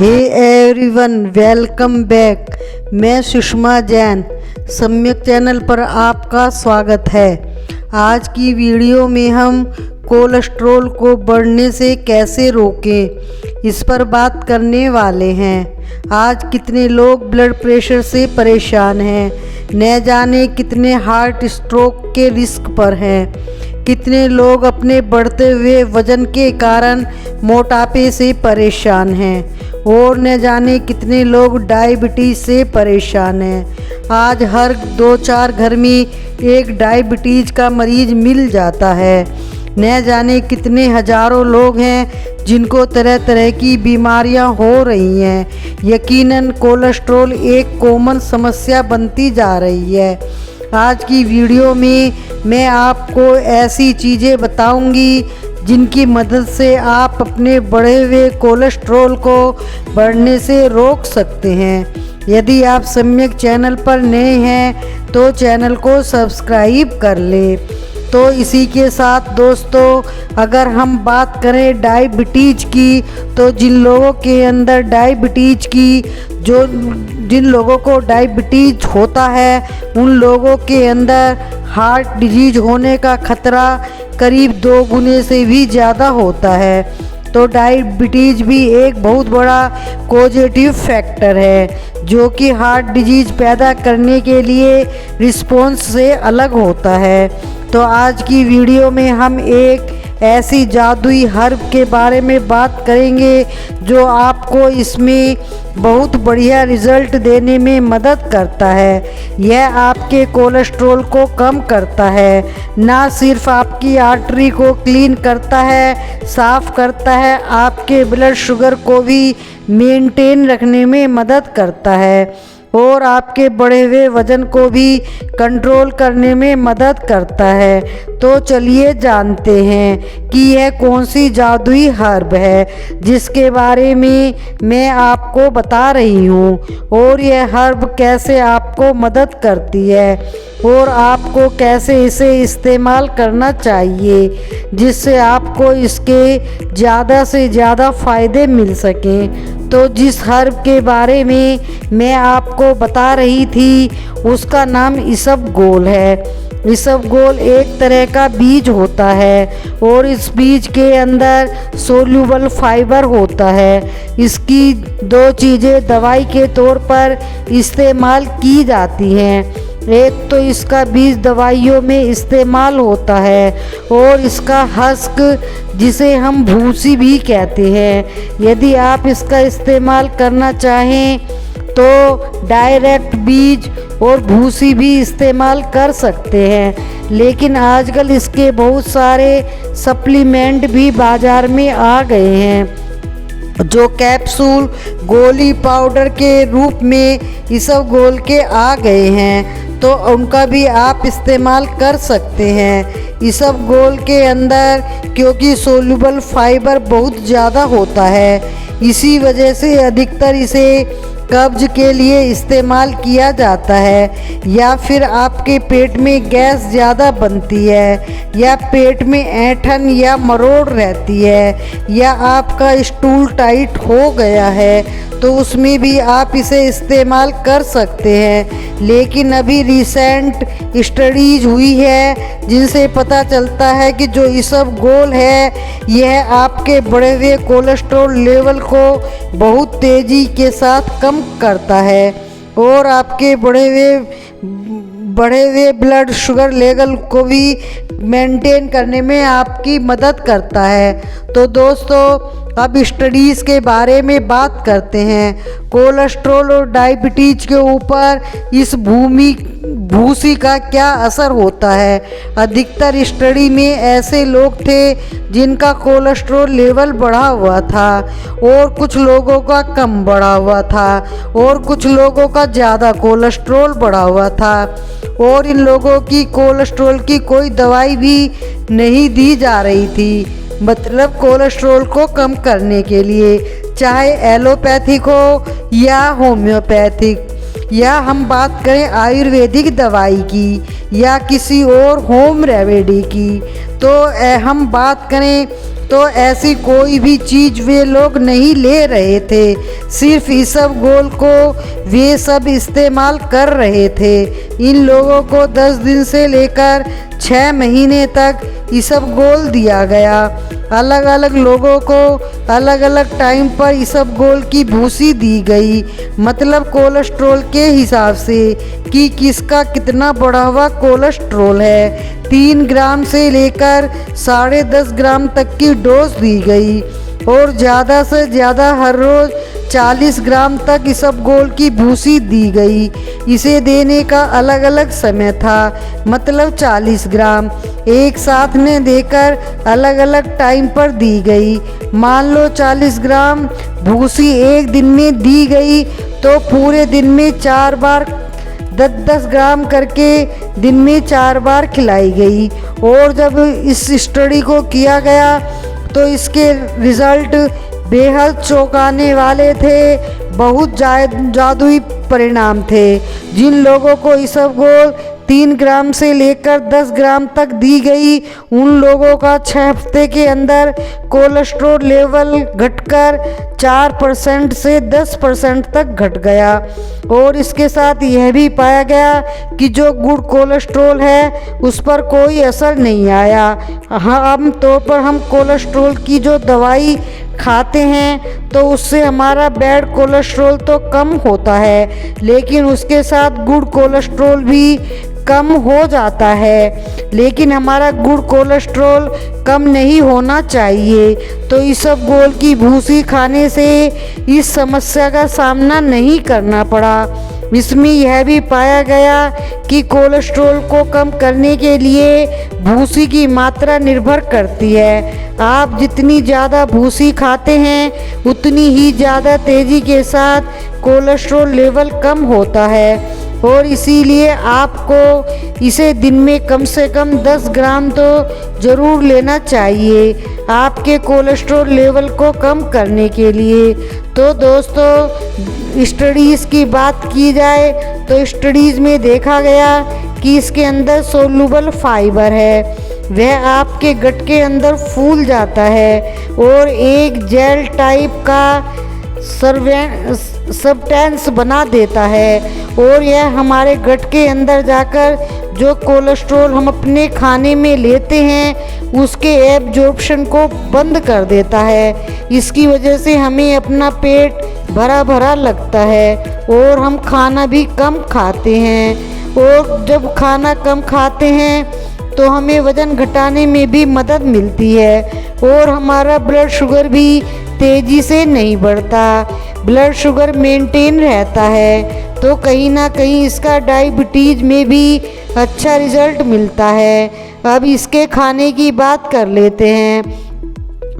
Hey everyone, welcome back. मैं सुषमा जैन, सम्यक channel पर आपका स्वागत है। आज की वीडियो में हम कोलेस्ट्रॉल को बढ़ने से कैसे रोकें इस पर बात करने वाले हैं। आज कितने लोग ब्लड प्रेशर से परेशान हैं, न जाने कितने हार्ट स्ट्रोक के रिस्क पर हैं, कितने लोग अपने बढ़ते हुए वजन के कारण मोटापे से परेशान हैं और न जाने कितने लोग डायबिटीज़ से परेशान हैं। आज हर 2-4 घर में एक डायबिटीज़ का मरीज मिल जाता है। न जाने कितने हज़ारों लोग हैं जिनको तरह तरह की बीमारियां हो रही हैं। यकीनन कोलेस्ट्रॉल एक कॉमन समस्या बनती जा रही है। आज की वीडियो में मैं आपको ऐसी चीज़ें बताऊंगी जिनकी मदद से आप अपने बढ़े हुए कोलेस्ट्रॉल को बढ़ने से रोक सकते हैं। यदि आप सम्यक चैनल पर नए हैं तो चैनल को सब्सक्राइब कर लें। तो इसी के साथ दोस्तों, अगर हम बात करें डायबिटीज़ की, तो जिन लोगों के अंदर डायबिटीज़ की जिन लोगों को डायबिटीज़ होता है उन लोगों के अंदर हार्ट डिजीज होने का खतरा करीब 2 गुने से भी ज़्यादा होता है। तो डायबिटीज़ भी एक बहुत बड़ा कॉजेटिव फैक्टर है जो कि हार्ट डिजीज पैदा करने के लिए रिस्पॉन्स से अलग होता है। तो आज की वीडियो में हम एक ऐसी जादुई हर्ब के बारे में बात करेंगे जो आपको इसमें बहुत बढ़िया रिज़ल्ट देने में मदद करता है। यह आपके कोलेस्ट्रॉल को कम करता है, ना सिर्फ आपकी आर्टरी को क्लीन करता है, साफ़ करता है, आपके ब्लड शुगर को भी मेंटेन रखने में मदद करता है और आपके बढ़े हुए वज़न को भी कंट्रोल करने में मदद करता है। तो चलिए जानते हैं कि यह कौन सी जादुई हर्ब है जिसके बारे में मैं आपको बता रही हूँ और यह हर्ब कैसे आपको मदद करती है और आपको कैसे इसे इस्तेमाल करना चाहिए जिससे आपको इसके ज़्यादा से ज़्यादा फ़ायदे मिल सकें। तो जिस हर्ब के बारे में मैं आपको बता रही थी उसका नाम इसबगोल है। इसबगोल एक तरह का बीज होता है और इस बीज के अंदर सोल्यूबल फाइबर होता है। इसकी 2 चीज़ें दवाई के तौर पर इस्तेमाल की जाती हैं। एक तो इसका बीज दवाइयों में इस्तेमाल होता है और इसका हस्क, जिसे हम भूसी भी कहते हैं, यदि आप इसका इस्तेमाल करना चाहें तो डायरेक्ट बीज और भूसी भी इस्तेमाल कर सकते हैं। लेकिन आजकल इसके बहुत सारे सप्लीमेंट भी बाज़ार में आ गए हैं जो कैप्सूल, गोली, पाउडर के रूप में इसबगोल के आ गए हैं, तो उनका भी आप इस्तेमाल कर सकते हैं। इसबगोल के अंदर क्योंकि सोल्यूबल फाइबर बहुत ज़्यादा होता है, इसी वजह से अधिकतर इसे कब्ज के लिए इस्तेमाल किया जाता है, या फिर आपके पेट में गैस ज़्यादा बनती है, या पेट में ऐंठन या मरोड़ रहती है, या आपका स्टूल टाइट हो गया है, तो उसमें भी आप इसे इस्तेमाल कर सकते हैं। लेकिन अभी रिसेंट स्टडीज हुई है जिनसे पता चलता है कि जो इसबगोल है यह आपके बढ़े हुए कोलेस्ट्रॉल लेवल को बहुत तेज़ी के साथ कम करता है और आपके बढ़े हुए ब्लड शुगर लेवल को भी मेंटेन करने में आपकी मदद करता है। तो दोस्तों, अब स्टडीज़ के बारे में बात करते हैं। कोलेस्ट्रॉल और डायबिटीज़ के ऊपर इस भूसी का क्या असर होता है। अधिकतर स्टडी में ऐसे लोग थे जिनका कोलेस्ट्रॉल लेवल बढ़ा हुआ था और कुछ लोगों का कम बढ़ा हुआ था और कुछ लोगों का ज़्यादा कोलेस्ट्रॉल बढ़ा हुआ था और इन लोगों की कोलेस्ट्रॉल की कोई दवाई भी नहीं दी जा रही थी, मतलब कोलेस्ट्रॉल को कम करने के लिए, चाहे एलोपैथिक हो या होम्योपैथिक, या हम बात करें आयुर्वेदिक दवाई की या किसी और होम रेमेडी की। तो हम बात करें तो ऐसी कोई भी चीज़ वे लोग नहीं ले रहे थे, सिर्फ इसबगोल को वे सब इस्तेमाल कर रहे थे। इन लोगों को 10 दिन से लेकर 6 महीने तक इसबगोल दिया गया। अलग अलग लोगों को अलग अलग टाइम पर इसबगोल की भूसी दी गई, मतलब कोलेस्ट्रॉल के हिसाब से कि किसका कितना बढ़ा हुआ कोलेस्ट्रॉल है। 3 ग्राम से लेकर 10.5 ग्राम तक की डोज दी गई और ज़्यादा से ज़्यादा हर रोज़ 40 ग्राम तक इसबगोल की भूसी दी गई। इसे देने का अलग अलग समय था, मतलब 40 ग्राम एक साथ में देकर अलग अलग टाइम पर दी गई। मान लो 40 ग्राम भूसी एक दिन में दी गई तो पूरे दिन में 4 बार 10-10 ग्राम करके दिन में 4 बार खिलाई गई। और जब इस स्टडी को किया गया तो इसके रिज़ल्ट बेहद चौंकाने वाले थे, बहुत जादुई परिणाम थे। जिन लोगों को इसबगोल 3 ग्राम से लेकर 10 ग्राम तक दी गई, उन लोगों का 6 हफ्ते के अंदर कोलेस्ट्रॉल लेवल घटकर 4% से 10% तक घट गया। और इसके साथ यह भी पाया गया कि जो गुड कोलेस्ट्रॉल है उस पर कोई असर नहीं आया। आम तौर पर हम कोलेस्ट्रॉल की जो दवाई खाते हैं तो उससे हमारा बैड कोलेस्ट्रॉल तो कम होता है, लेकिन उसके साथ गुड कोलेस्ट्रॉल भी कम हो जाता है। लेकिन हमारा गुड कोलेस्ट्रॉल कम नहीं होना चाहिए, तो इसबगोल की भूसी खाने से इस समस्या का सामना नहीं करना पड़ा। इसमें यह भी पाया गया कि कोलेस्ट्रॉल को कम करने के लिए भूसी की मात्रा निर्भर करती है। आप जितनी ज़्यादा भूसी खाते हैं उतनी ही ज़्यादा तेज़ी के साथ कोलेस्ट्रॉल लेवल कम होता है और इसीलिए आपको इसे दिन में कम से कम 10 ग्राम तो ज़रूर लेना चाहिए आपके कोलेस्ट्रॉल लेवल को कम करने के लिए। तो दोस्तों, स्टडीज़ की बात की जाए तो स्टडीज़ में देखा गया कि इसके अंदर सोलूबल फाइबर है, वह आपके गट के अंदर फूल जाता है और एक जेल टाइप का सब्सटेंस बना देता है और यह हमारे गट के अंदर जाकर जो कोलेस्ट्रॉल हम अपने खाने में लेते हैं उसके एब्जॉर्प्शन को बंद कर देता है। इसकी वजह से हमें अपना पेट भरा भरा लगता है और हम खाना भी कम खाते हैं। और जब खाना कम खाते हैं तो हमें वज़न घटाने में भी मदद मिलती है और हमारा ब्लड शुगर भी तेज़ी से नहीं बढ़ता, ब्लड शुगर मेंटेन रहता है। तो कहीं ना कहीं इसका डायबिटीज़ में भी अच्छा रिज़ल्ट मिलता है। अब इसके खाने की बात कर लेते हैं।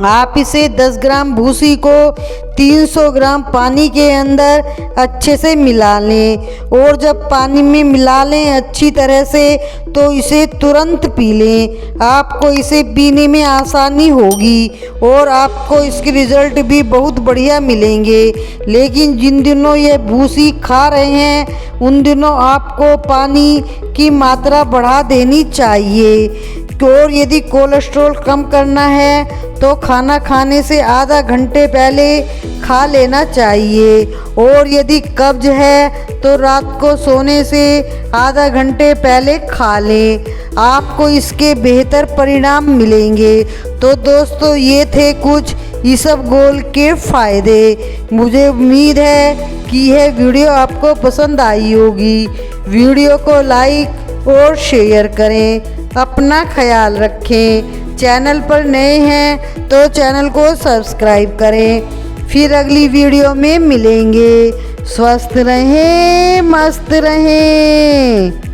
आप इसे 10 ग्राम भूसी को 300 ग्राम पानी के अंदर अच्छे से मिला लें और जब पानी में मिला लें अच्छी तरह से तो इसे तुरंत पी लें। आपको इसे पीने में आसानी होगी और आपको इसके रिज़ल्ट भी बहुत बढ़िया मिलेंगे। लेकिन जिन दिनों ये भूसी खा रहे हैं उन दिनों आपको पानी की मात्रा बढ़ा देनी चाहिए। और यदि कोलेस्ट्रॉल कम करना है तो खाना खाने से आधा घंटे पहले खा लेना चाहिए और यदि कब्ज है तो रात को सोने से आधा घंटे पहले खा लें। आपको इसके बेहतर परिणाम मिलेंगे। तो दोस्तों, ये थे कुछ इसबगोल के फ़ायदे। मुझे उम्मीद है कि यह वीडियो आपको पसंद आई होगी। वीडियो को लाइक और शेयर करें। अपना ख्याल रखें। चैनल पर नए हैं तो चैनल को सब्सक्राइब करें। फिर अगली वीडियो में मिलेंगे। स्वस्थ रहें, मस्त रहें।